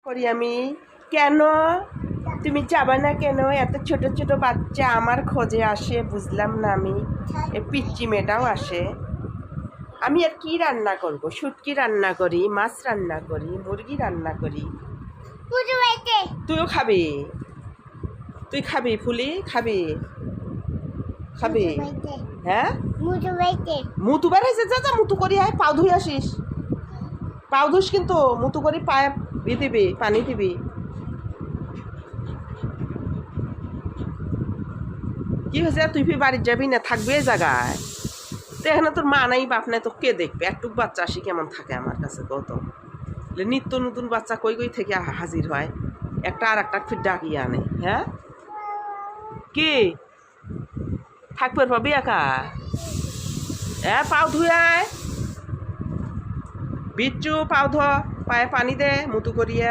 করি আমি। কেন তুমি যাবা না কেন? এত ছোট ছোট বাচ্চা আমার খোঁজে আসে, বুঝলাম না আমি। এ পিচ্চি মেয়েটাও আসে। আমি আর কি রান্না করব? শুটকি রান্না করি, মাছ রান্না করি, মুরগি রান্না করি। তুইও খাবি? তুই খাবি ফুলি? খাবি? খাবি? হ্যাঁ, মুতু বেড়াইছে। যা যা মুতু করি, আয় পাও ধুই আসিস। পাও ধুস কিন্তু, মুতু করি পায়ে দিবি, পানি দিবি। কি হয়েছে? তুই ফি বাড়ির যাবি না? থাকবি এই জায়গায়? তো এখানে তোর মা নাই বাপ নাই, তো কে দেখবে? একটুক বাচ্চা আসি কেমন থাকে আমার কাছে কত? নিত্য নতুন বাচ্চা কই কই থেকে হাজির হয়, একটা আর একটা ফির ডাকিয়ে আনে। হ্যাঁ, কি থাকবে পাবি একা? পাও ধুয়ে আয় বিচ্ছু, পাও ধ, পায়ে পানি দে মুতু করিয়ে।